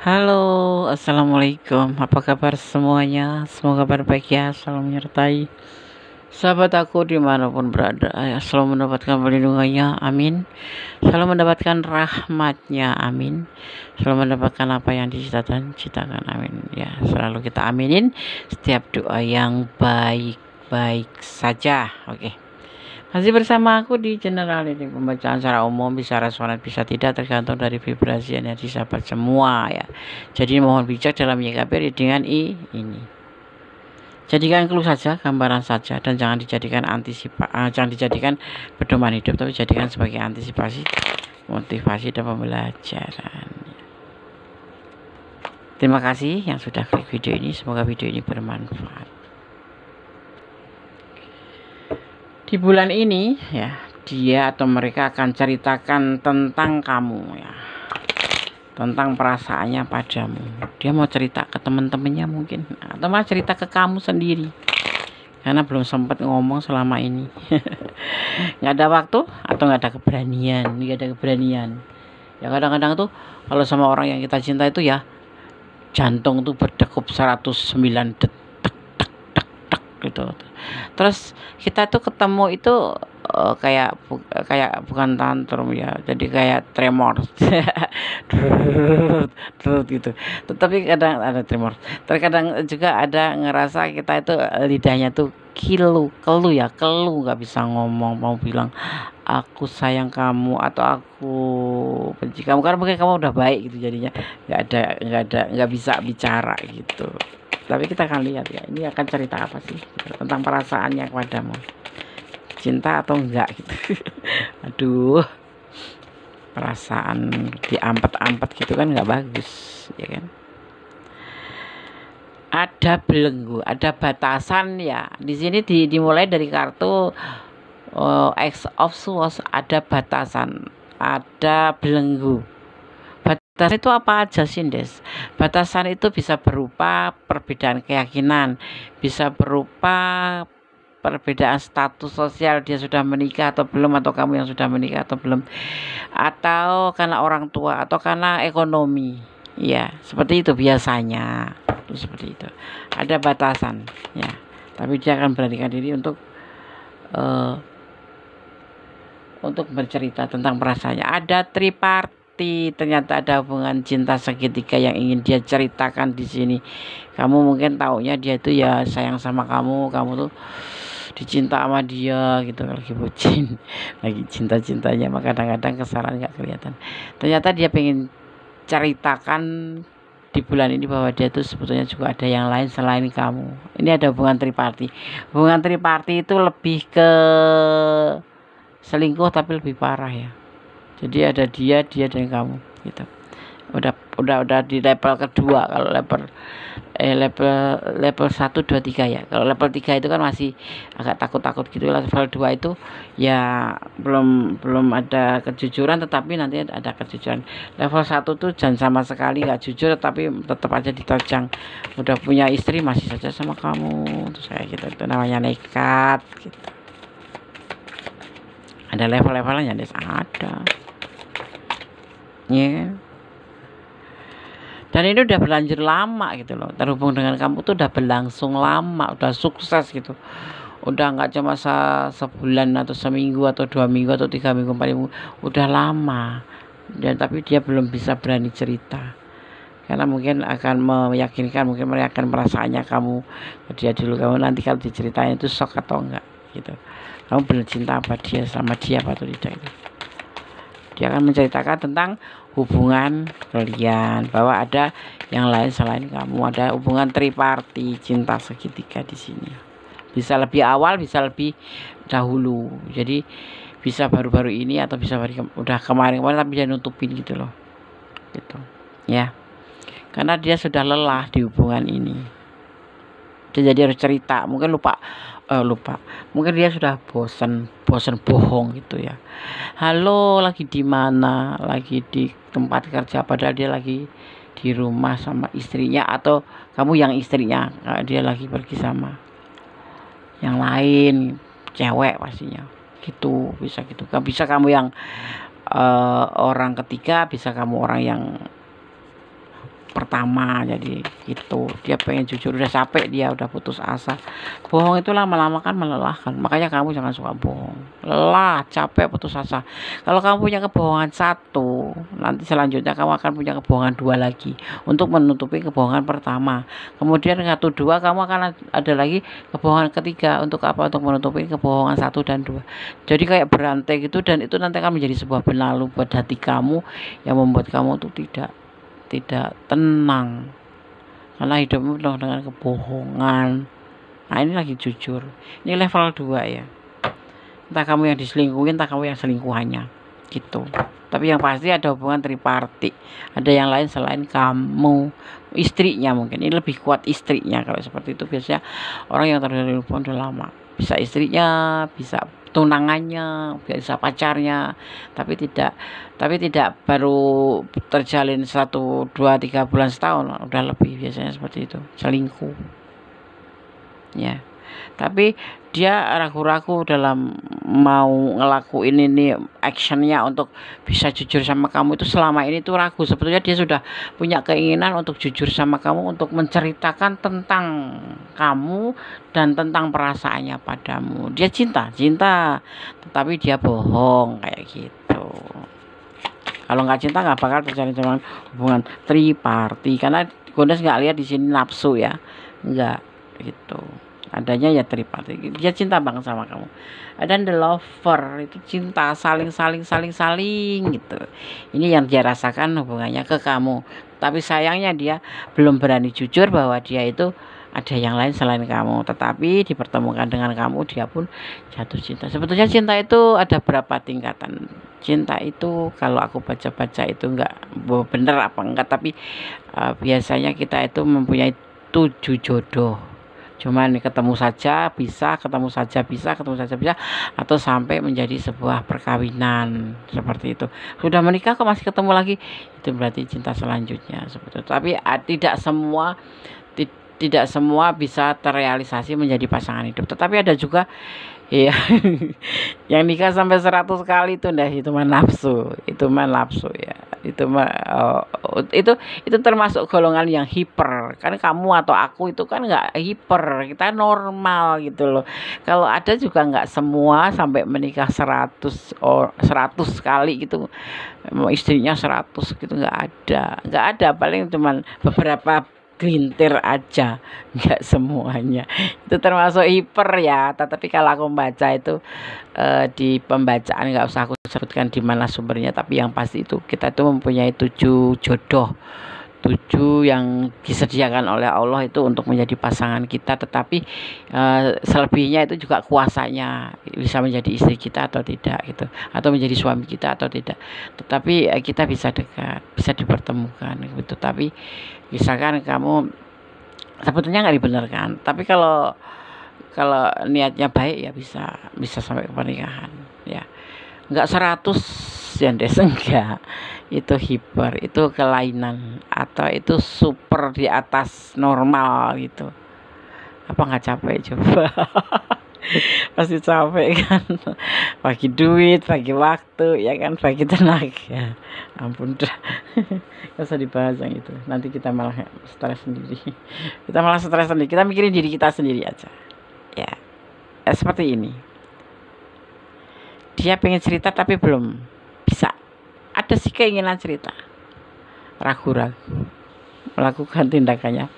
Halo, assalamualaikum. Apa kabar semuanya? Semoga baik ya, selalu menyertai sahabat aku dimanapun berada. Ya, selalu mendapatkan perlindungannya, amin. Selalu mendapatkan rahmatnya, amin. Selalu mendapatkan apa yang diciptakan, amin. Ya, selalu kita aminin setiap doa yang baik-baik saja. Oke. Masih bersama aku di channel ini, pembacaan secara umum, bisa resonan bisa tidak, tergantung dari vibrasi energi sahabat semua ya. Jadi mohon bijak dalam menyikapi dengan ini. Jadikan clue saja, gambaran saja, dan jangan dijadikan jangan dijadikan pedoman hidup, tapi jadikan sebagai antisipasi, motivasi dan pembelajaran. Terima kasih yang sudah klik video ini, semoga video ini bermanfaat. Di bulan ini ya, dia atau mereka akan ceritakan tentang kamu ya, tentang perasaannya padamu. Dia mau cerita ke teman-temannya mungkin, atau malah cerita ke kamu sendiri, karena belum sempat ngomong selama ini. Nggak ada waktu atau nggak ada keberanian. Ya kadang-kadang tuh kalau sama orang yang kita cinta itu ya, jantung tuh berdegup 109 detik gitu. Terus kita tuh ketemu itu kayak bukan tantrum ya, jadi kayak tremor. Gitu. Tetapi kadang ada tremor. Terkadang juga ada ngerasa kita itu lidahnya tuh kelu nggak bisa ngomong, mau bilang aku sayang kamu atau aku benci kamu, karena mungkin kamu udah baik gitu, jadinya nggak bisa bicara gitu. Tapi kita akan lihat ya, ini akan cerita apa sih tentang perasaannya kepadamu, cinta atau enggak gitu. Aduh, perasaan diampet-ampet gitu kan nggak bagus ya kan. Ada belenggu, ada batasan ya. Di sini dimulai dari kartu X of Swords, ada batasan, ada belenggu. Batasan itu apa aja sih, Des? Batasan itu bisa berupa perbedaan keyakinan, bisa berupa perbedaan status sosial, dia sudah menikah atau belum, atau kamu yang sudah menikah atau belum, atau karena orang tua, atau karena ekonomi. Ya, seperti itu biasanya. Itu seperti itu. Ada batasan, ya. Tapi dia akan beranikan diri untuk bercerita tentang perasaannya. Ada triparti, ternyata ada hubungan cinta segitiga yang ingin dia ceritakan di sini. Kamu mungkin taunya dia itu ya sayang sama kamu tuh dicinta sama dia gitu, lagi bucin, lagi cinta-cintanya, maka kadang-kadang kesalahan nggak kelihatan. Ternyata dia pengen ceritakan di bulan ini bahwa dia tuh sebetulnya juga ada yang lain selain kamu. Ini ada hubungan triparti. Hubungan triparti itu lebih ke selingkuh tapi lebih parah ya. Jadi ada dia dan kamu gitu. Udah di level kedua. Kalau level 1 2 3 ya. Kalau level 3 itu kan masih agak takut-takut gitu. Level 2 itu ya belum ada kejujuran, tetapi nanti ada kejujuran. Level 1 tuh jangan sama sekali nggak jujur, tapi tetap aja diterjang. Udah punya istri masih saja sama kamu. Terus kayak gitu, itu namanya nekat gitu. Ada level-levelnya, Des, ada. Ya kan? Dan ini udah berlanjut lama gitu loh, terhubung dengan kamu tuh udah berlangsung lama, udah sukses gitu, udah nggak cuma sebulan atau seminggu atau 2 minggu atau 3 minggu 4 minggu, udah lama. Dan tapi dia belum bisa berani cerita karena mungkin akan meyakinkan, mungkin perasaannya kamu ke dia dulu, kamu nanti kalau diceritain itu shock atau enggak gitu, kamu benar cinta apa dia, sama dia apa atau tidak itu. Dia akan menceritakan tentang hubungan kalian, bahwa ada yang lain selain kamu, ada hubungan triparti, cinta segitiga di sini. Bisa lebih awal, bisa lebih dahulu. Jadi bisa baru-baru ini atau bisa udah kemarin tapi dia nutupin gitu loh. Gitu. Ya. Karena dia sudah lelah di hubungan ini. Dia jadi harus cerita, mungkin lupa. Mungkin dia sudah bosan bohong gitu ya. Halo, lagi di mana? Lagi di tempat kerja, padahal dia lagi di rumah sama istrinya, atau kamu yang istrinya, dia lagi pergi sama yang lain, cewek pastinya. Gitu, bisa gitu. Bisa kamu yang orang ketiga, bisa kamu orang yang pertama. Jadi gitu, dia pengen jujur, udah capek, dia udah putus asa. Bohong itu lama-lama kan melelahkan, makanya kamu jangan suka bohong. Lelah, capek, putus asa. Kalau kamu punya kebohongan satu, nanti selanjutnya kamu akan punya kebohongan dua lagi untuk menutupi kebohongan pertama. Kemudian satu dua, kamu akan ada lagi kebohongan ketiga. Untuk apa? Untuk menutupi kebohongan satu dan dua. Jadi kayak berantai gitu, dan itu nanti akan menjadi sebuah benalu buat hati kamu yang membuat kamu tuh tidak tenang, karena hidupmu penuh dengan kebohongan. Nah, ini lagi jujur, ini level 2 ya. Entah kamu yang diselingkuhin, entah kamu yang selingkuhannya gitu. Tapi yang pasti ada hubungan tripartit, ada yang lain selain kamu. Istrinya mungkin, ini lebih kuat istrinya. Kalau seperti itu biasanya orang yang terjadi hubungan udah lama, bisa istrinya, bisa tunangannya, bisa pacarnya, tapi tidak baru terjalin 1, 2, 3 bulan, setahun, udah lebih biasanya seperti itu, selingkuh ya. Tapi dia ragu-ragu dalam mau ngelakuin ini, actionnya untuk bisa jujur sama kamu itu selama ini tuh ragu. Sebetulnya dia sudah punya keinginan untuk jujur sama kamu, untuk menceritakan tentang kamu dan tentang perasaannya padamu. Dia cinta, tetapi dia bohong kayak gitu. Kalau nggak cinta nggak bakal terjalin hubungan tripartit, karena Gondes nggak lihat di sini nafsu ya, nggak gitu. Adanya ya tripartit. Dia cinta banget sama kamu. Dan the lover itu cinta, saling gitu. Ini yang dia rasakan hubungannya ke kamu. Tapi sayangnya dia belum berani jujur bahwa dia itu ada yang lain selain kamu. Tetapi dipertemukan dengan kamu, dia pun jatuh cinta. Sebetulnya cinta itu ada berapa tingkatan. Cinta itu kalau aku baca-baca itu enggak bener apa enggak, tapi biasanya kita itu mempunyai 7 jodoh. Cuman ketemu saja bisa, atau sampai menjadi sebuah perkawinan seperti itu. Sudah menikah kok masih ketemu lagi, itu berarti cinta selanjutnya seperti itu. Tapi tidak semua bisa terrealisasi menjadi pasangan hidup. Tetapi ada juga ya yang nikah sampai 100 kali itu mah nafsu, ya. Itu termasuk golongan yang hiper. Kan kamu atau aku itu kan nggak hiper, kita normal gitu loh. Kalau ada juga nggak semua sampai menikah 100 kali gitu, istrinya 100 gitu, nggak ada, paling cuman beberapa gelintir aja, nggak semuanya. Itu termasuk hiper ya. Tetapi kalau aku membaca itu di pembacaan, nggak usah aku sebutkan di mana sumbernya, tapi yang pasti itu kita itu mempunyai 7 jodoh, 7 yang disediakan oleh Allah itu untuk menjadi pasangan kita. Tetapi selebihnya itu juga kuasanya, bisa menjadi istri kita atau tidak gitu, atau menjadi suami kita atau tidak. Tetapi kita bisa dekat, bisa dipertemukan gitu. Tapi misalkan kamu sebetulnya nggak dibenarkan, tapi kalau niatnya baik ya bisa sampai ke pernikahan ya. Nggak 100 ya Des, enggak, itu hiper, itu kelainan, atau itu super di atas normal gitu. Apa nggak capek coba? Pasti capek kan, bagi duit, bagi waktu ya kan, bagi tenaga. Ampun dah, gak usah dibahas yang itu, nanti kita malah stres sendiri. Kita mikirin diri kita sendiri aja ya. Seperti ini, dia pengen cerita tapi belum bisa, ada sih keinginan cerita, ragu-ragu melakukan tindakannya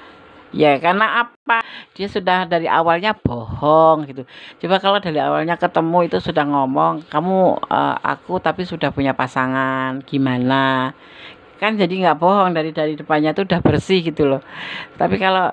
ya. Karena apa? Dia sudah dari awalnya bohong gitu. Coba kalau dari awalnya ketemu itu sudah ngomong, kamu aku tapi sudah punya pasangan, gimana? Kan jadi nggak bohong, dari depannya tuh udah bersih gitu loh. Tapi kalau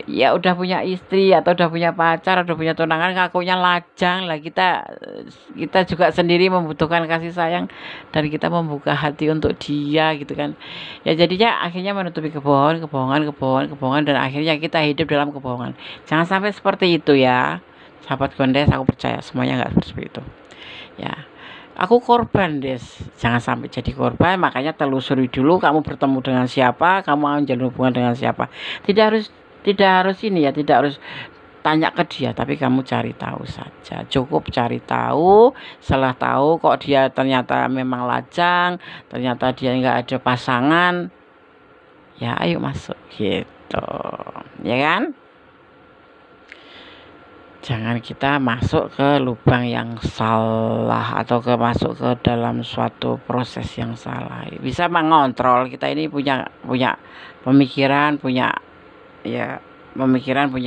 ya udah punya istri atau udah punya pacar, udah punya tunangan, ngakunya lajang lah. Kita juga sendiri membutuhkan kasih sayang, dan kita membuka hati untuk dia gitu kan ya. Jadinya akhirnya menutupi kebohongan, dan akhirnya kita hidup dalam kebohongan. Jangan sampai seperti itu ya sahabat Gondes. Aku percaya semuanya nggak seperti itu ya. Aku korban Des, jangan sampai jadi korban. Makanya telusuri dulu kamu bertemu dengan siapa, kamu mau menjalin hubungan dengan siapa. Tidak harus ini ya, tidak harus tanya ke dia, tapi kamu cari tahu saja. Cukup cari tahu. Setelah tahu kok dia ternyata memang lajang, ternyata dia nggak ada pasangan, ya ayo masuk gitu, ya kan? Jangan kita masuk ke lubang yang salah atau masuk ke dalam suatu proses yang salah. Bisa mengontrol, kita ini punya pemikiran, punya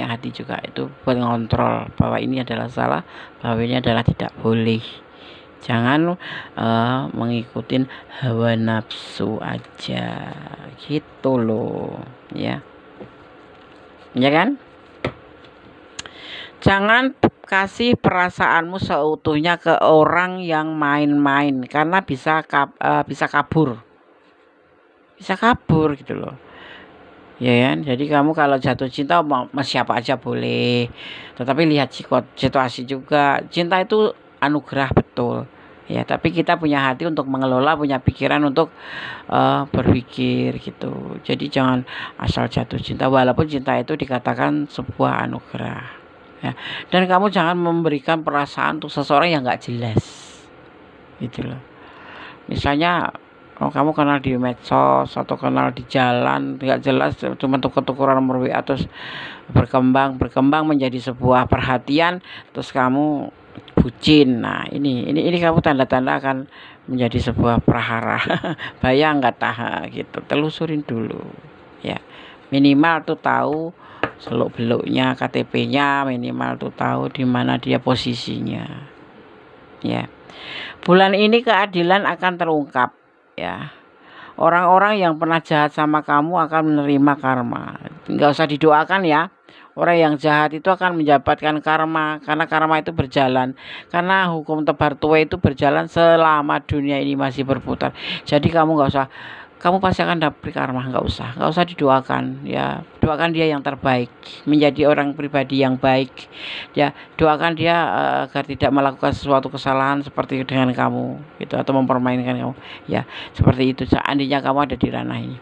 hati juga, itu buat ngontrol bahwa ini adalah salah, bahwa ini adalah tidak boleh. Jangan mengikuti hawa nafsu aja gitu loh, ya kan? Jangan kasih perasaanmu seutuhnya ke orang yang main-main, karena bisa kabur gitu loh, ya kan? Jadi kamu kalau jatuh cinta sama siapa aja boleh, tetapi lihat situasi juga. Cinta itu anugerah, betul ya, tapi kita punya hati untuk mengelola, punya pikiran untuk berpikir gitu. Jadi jangan asal jatuh cinta, walaupun cinta itu dikatakan sebuah anugerah ya. Dan kamu jangan memberikan perasaan untuk seseorang yang nggak jelas gitu loh. Misalnya kamu kenal di medsos atau kenal di jalan, nggak jelas, cuma tuker-tukeran nomor WA, terus berkembang menjadi sebuah perhatian, terus kamu bucin. Nah ini kamu tanda-tanda akan menjadi sebuah prahara. Bahaya nggak tahan gitu. Telusurin dulu ya, minimal tuh tahu seluk-beluknya, KTP-nya, minimal tuh tahu di mana dia posisinya ya. Bulan ini keadilan akan terungkap ya. Orang-orang yang pernah jahat sama kamu akan menerima karma. Nggak usah didoakan ya. Orang yang jahat itu akan mendapatkan karma, karena karma itu berjalan. Karena hukum tebar tuai itu berjalan selama dunia ini masih berputar. Jadi kamu pasti akan dapat karma. Nggak usah didoakan ya. Doakan dia yang terbaik, menjadi orang pribadi yang baik ya. Doakan dia agar tidak melakukan sesuatu kesalahan seperti dengan kamu gitu, atau mempermainkan kamu ya, seperti itu. Seandainya kamu ada di ranah ini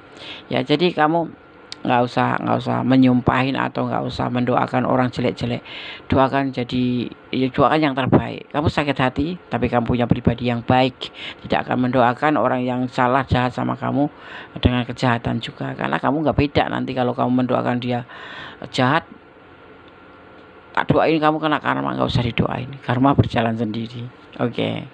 ya, jadi kamu nggak usah menyumpahin atau nggak usah mendoakan orang jelek-jelek. Doakan yang terbaik. Kamu sakit hati, tapi kamu punya pribadi yang baik, tidak akan mendoakan orang yang salah, jahat sama kamu dengan kejahatan juga, karena kamu nggak beda. Nanti kalau kamu mendoakan dia jahat, tak doain kamu kena karma. Nggak usah didoain, karma berjalan sendiri. Oke.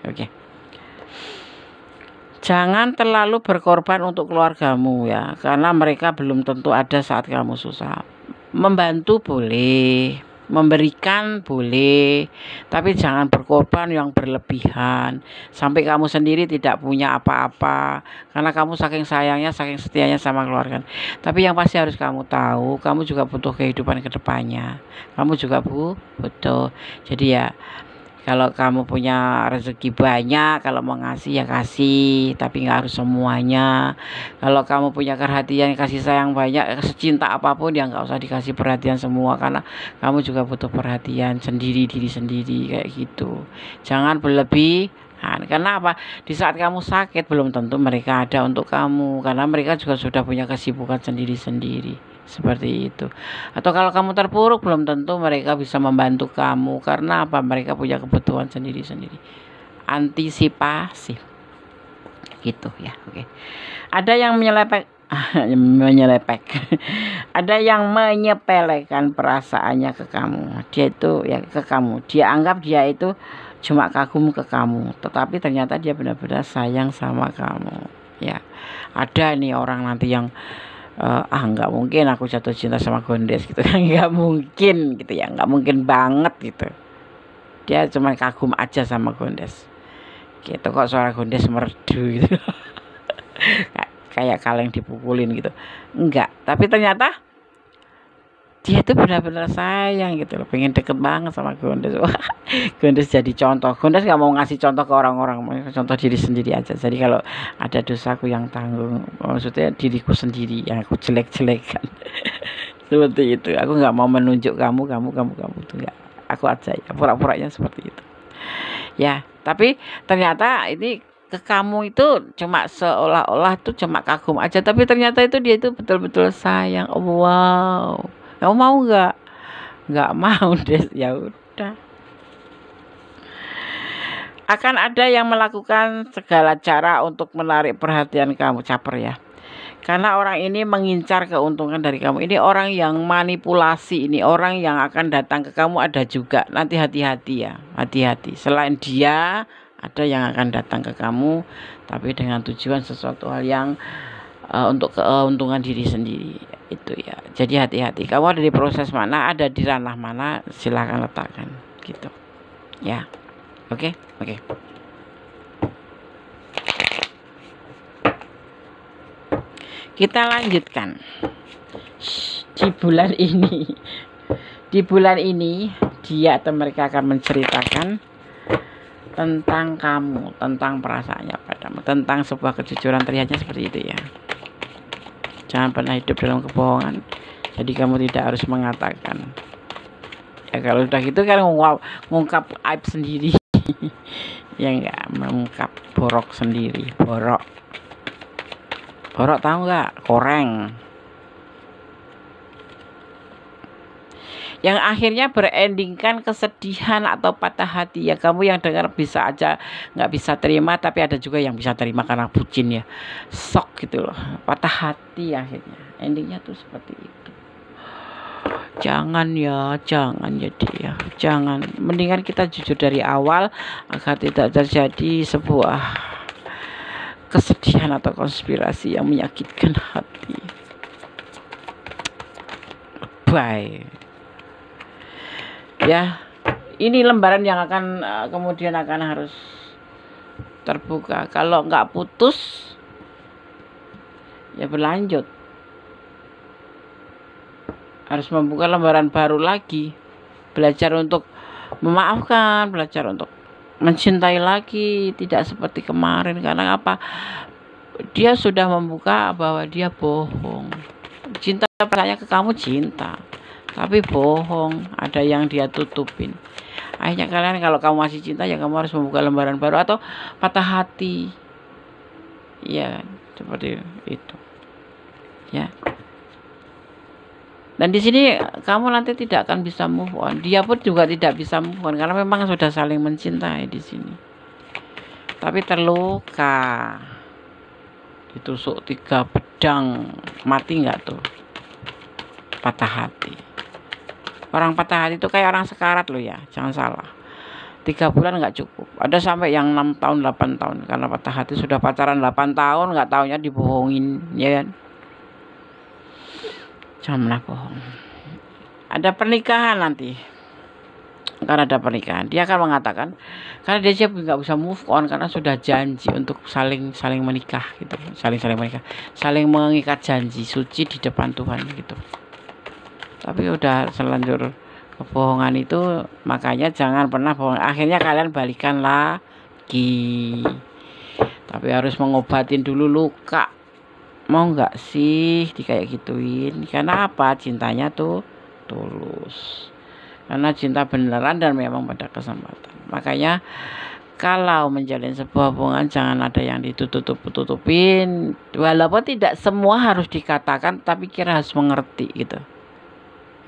Jangan terlalu berkorban untuk keluargamu ya, karena mereka belum tentu ada saat kamu susah. Membantu boleh, memberikan boleh, tapi jangan berkorban yang berlebihan sampai kamu sendiri tidak punya apa-apa, karena kamu saking sayangnya, saking setianya sama keluarga. Tapi yang pasti harus kamu tahu, kamu juga butuh kehidupan ke depannya. Kamu juga butuh. Jadi ya, kalau kamu punya rezeki banyak, kalau mau ngasih ya kasih, tapi nggak harus semuanya. Kalau kamu punya perhatian, kasih sayang banyak, secinta apapun ya nggak usah dikasih perhatian semua, karena kamu juga butuh perhatian sendiri, diri sendiri kayak gitu. Jangan berlebihan. Karena apa? Di saat kamu sakit belum tentu mereka ada untuk kamu, karena mereka juga sudah punya kesibukan sendiri-sendiri. Seperti itu. Atau kalau kamu terpuruk belum tentu mereka bisa membantu kamu, karena apa? Mereka punya kebutuhan sendiri-sendiri. Antisipasi gitu ya. Oke. Ada yang menyelepek ada yang menyepelekan perasaannya ke kamu. Dia itu ya ke kamu, dia anggap dia itu cuma kagum ke kamu, tetapi ternyata dia benar-benar sayang sama kamu ya. Ada nih orang nanti yang nggak mungkin aku jatuh cinta sama Gondes gitu kan, nggak mungkin gitu ya, nggak mungkin banget gitu. Dia cuma kagum aja sama Gondes gitu. Kok suara Gondes merdu gitu kayak kaleng dipukulin gitu, enggak. Tapi ternyata dia tuh benar-benar sayang gitu loh, pengen deket banget sama Gondes. Wah, Gondes jadi contoh. Gondes nggak mau ngasih contoh ke orang-orang, mau contoh diri sendiri aja. Jadi kalau ada dosaku yang tanggung, maksudnya diriku sendiri yang aku jelek-jelekan. Seperti itu. Aku nggak mau menunjuk kamu tuh nggak. Aku aja ya, pura-puranya seperti itu ya. Tapi ternyata ini ke kamu itu cuma seolah-olah tuh cuma kagum aja, tapi ternyata itu dia itu betul-betul sayang. Wow, kamu mau nggak mau deh, ya udah. Akan ada yang melakukan segala cara untuk menarik perhatian kamu, caper ya. Karena orang ini mengincar keuntungan dari kamu. Ini orang yang manipulasi, ini orang yang akan datang ke kamu ada juga. Nanti hati-hati ya, hati-hati. Selain dia, ada yang akan datang ke kamu, tapi dengan tujuan sesuatu hal yang untuk keuntungan diri sendiri. Itu ya. Jadi hati-hati. Kamu ada di proses mana, ada di ranah mana, silahkan letakkan. Gitu. Ya. Oke. Kita lanjutkan di bulan ini dia atau mereka akan menceritakan tentang kamu, tentang perasaannya padamu, tentang sebuah kejujuran. Terlihatnya seperti itu ya. Jangan pernah hidup dalam kebohongan. Jadi kamu tidak harus mengatakan. Ya kalau sudah gitu kan ngungkap aib sendiri. Ya enggak, mengungkap borok sendiri. Borok tahu nggak? Koreng. Yang akhirnya berendingkan kesedihan atau patah hati. Ya kamu yang dengar bisa aja nggak bisa terima, tapi ada juga yang bisa terima karena bucin ya. Sok gitu loh. Patah hati akhirnya. Endingnya tuh seperti itu. Jangan jadi ya. Jangan. Mendingan kita jujur dari awal agar tidak terjadi sebuah kesedihan atau konspirasi yang menyakitkan hati. Bye. Ya, ini lembaran yang akan kemudian akan harus terbuka. Kalau nggak putus, ya berlanjut. Harus membuka lembaran baru lagi. Belajar untuk memaafkan, belajar untuk mencintai lagi, tidak seperti kemarin. Karena apa? Dia sudah membuka bahwa dia bohong. Cinta percaya ke kamu cinta, tapi bohong. Ada yang dia tutupin. Akhirnya kalian kalau kamu masih cinta ya kamu harus membuka lembaran baru atau patah hati. Ya, seperti itu. Ya. Dan di sini kamu nanti tidak akan bisa move on. Dia pun juga tidak bisa move on karena memang sudah saling mencintai di sini. Tapi terluka. Ditusuk 3 pedang, mati nggak tuh? Patah hati. Orang patah hati itu kayak orang sekarat loh ya, jangan salah. 3 bulan nggak cukup. Ada sampai yang 6 tahun, 8 tahun karena patah hati sudah pacaran 8 tahun nggak taunya dibohongin, ya kan? Jangan pernah bohong. Ada pernikahan nanti. Karena ada pernikahan, dia akan mengatakan karena dia nggak bisa move on karena sudah janji untuk saling menikah gitu, saling menikah, saling mengikat janji suci di depan Tuhan gitu. Tapi udah selanjur kebohongan itu, makanya jangan pernah bohong. Akhirnya kalian balikan lagi, tapi harus mengobatin dulu luka. Mau nggak sih kayak gituin? Karena apa? Cintanya tuh tulus. Karena cinta beneran dan memang pada kesempatan. Makanya kalau menjalin sebuah hubungan jangan ada yang ditutup-tutupin. Walaupun tidak semua harus dikatakan, tapi kira harus mengerti gitu.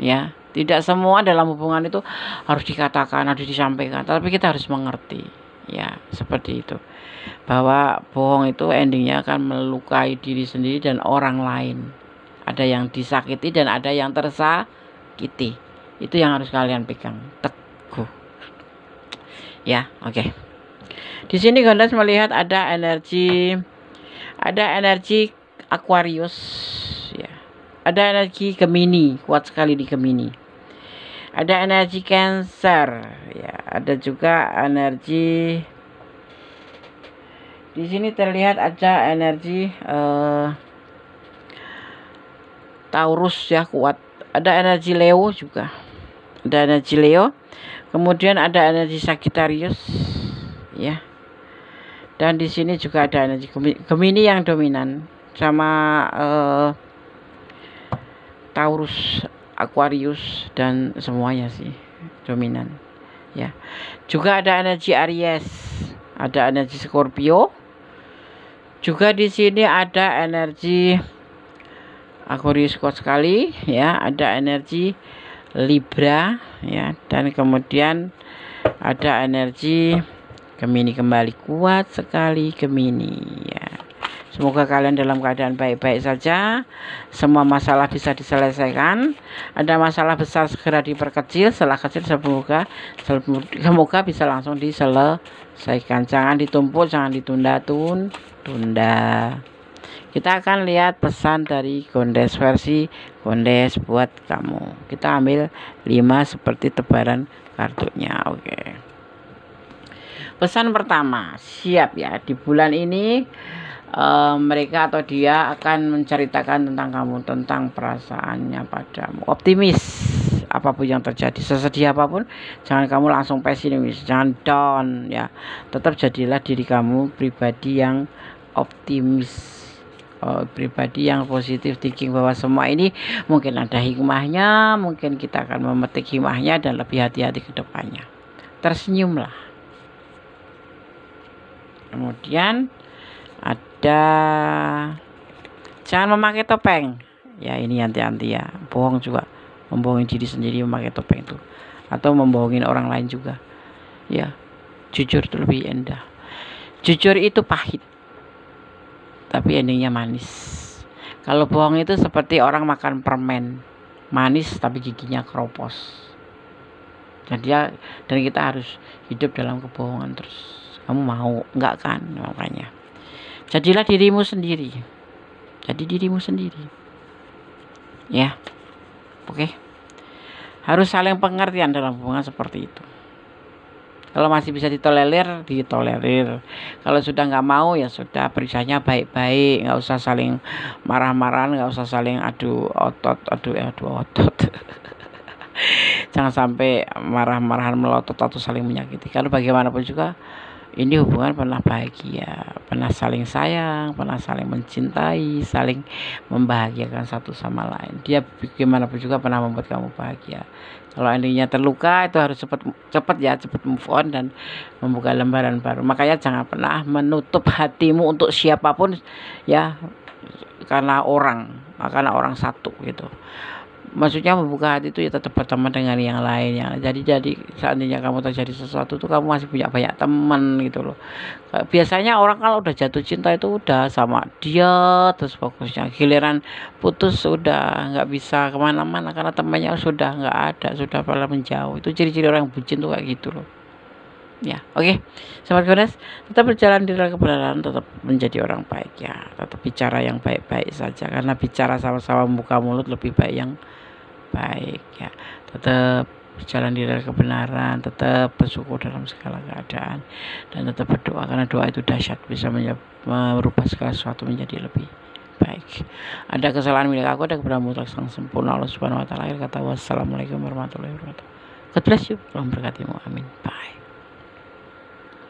Ya, tidak semua dalam hubungan itu harus dikatakan, harus disampaikan, tapi kita harus mengerti. Ya, seperti itu. Bahwa bohong itu endingnya akan melukai diri sendiri dan orang lain. Ada yang disakiti dan ada yang tersakiti. Itu yang harus kalian pegang teguh. Ya, oke. Di sini Gondas melihat ada energi Aquarius ya. Ada energi Gemini, kuat sekali di Gemini. Ada energi Cancer ya, ada juga energi di sini terlihat ada energi Taurus ya, kuat. Ada energi Leo juga. Ada energi Leo. Kemudian ada energi Sagittarius ya. Dan di sini juga ada energi Gemini yang dominan sama Taurus, Aquarius dan semuanya sih dominan ya. Juga ada energi Aries, ada energi Scorpio. Juga di sini ada energi Aquarius kuat sekali ya, ada energi Libra ya, dan kemudian ada energi Gemini kembali kuat sekali Gemini ya. Semoga kalian dalam keadaan baik-baik saja. Semua masalah bisa diselesaikan. Ada masalah besar segera diperkecil, setelah kecil semoga bisa langsung diselesaikan. Jangan ditumpuk, jangan ditunda-tunda. Kita akan lihat pesan dari Gondes versi Gondes buat kamu. Kita ambil 5 seperti tebaran kartunya. Oke. Pesan pertama, siap ya, di bulan ini mereka atau dia akan menceritakan tentang kamu, tentang perasaannya padamu. Optimis apapun yang terjadi, sesedih apapun, jangan kamu langsung pesimis, jangan down ya. Tetap jadilah diri kamu pribadi yang optimis, pribadi yang positif thinking, bahwa semua ini mungkin ada hikmahnya, mungkin kita akan memetik hikmahnya dan lebih hati-hati ke depannya. Tersenyumlah. Kemudian ada jangan memakai topeng ya, ini anti-anti ya, bohong juga, membohongi diri sendiri memakai topeng itu, atau membohongin orang lain juga ya. Jujur itu lebih indah. Jujur itu pahit tapi endingnya manis. Kalau bohong itu seperti orang makan permen, manis tapi giginya keropos. Dan kita harus hidup dalam kebohongan terus. Kamu mau enggak kan? Makanya jadilah dirimu sendiri. Jadi dirimu sendiri. Ya. Oke. Harus saling pengertian dalam hubungan seperti itu. Kalau masih bisa ditolerir, ditolerir. Kalau sudah nggak mau, ya sudah, perisanya baik-baik. Nggak usah saling marah-marahan, nggak usah saling adu otot. Jangan sampai marah-marahan, melotot atau saling menyakiti. Karena bagaimanapun juga ini hubungan pernah bahagia, pernah saling sayang, pernah saling mencintai, saling membahagiakan satu sama lain. Dia bagaimanapun juga pernah membuat kamu bahagia. Kalau endingnya terluka, itu harus cepat move on dan membuka lembaran baru. Makanya jangan pernah menutup hatimu untuk siapapun ya, karena orang satu gitu. Maksudnya membuka hati itu ya tetap berteman dengan yang lain. Jadi seandainya kamu terjadi sesuatu tuh, kamu masih punya banyak teman gitu loh. Biasanya orang kalau udah jatuh cinta itu udah sama dia terus fokusnya, giliran putus sudah nggak bisa kemana-mana karena temannya sudah nggak ada, sudah pada menjauh. Itu ciri-ciri orang bucin tuh kayak gitu loh ya. Oke, Sobat Gondes, tetap berjalan di dalam kebenaran, tetap menjadi orang baik ya, tetap bicara yang baik-baik saja, karena bicara sama-sama membuka mulut lebih baik yang baik ya. Tetap berjalan di dalam kebenaran, tetap bersyukur dalam segala keadaan, dan tetap berdoa, karena doa itu dahsyat, bisa merubah segala sesuatu menjadi lebih baik. Ada kesalahan milik aku, ada kebenaran mutlak sang sempurna Allah Subhanahu wa taala. Kata wassalamualaikum warahmatullahi wabarakatuh. God bless you. Tuhan berkatimu. Amin. Bye.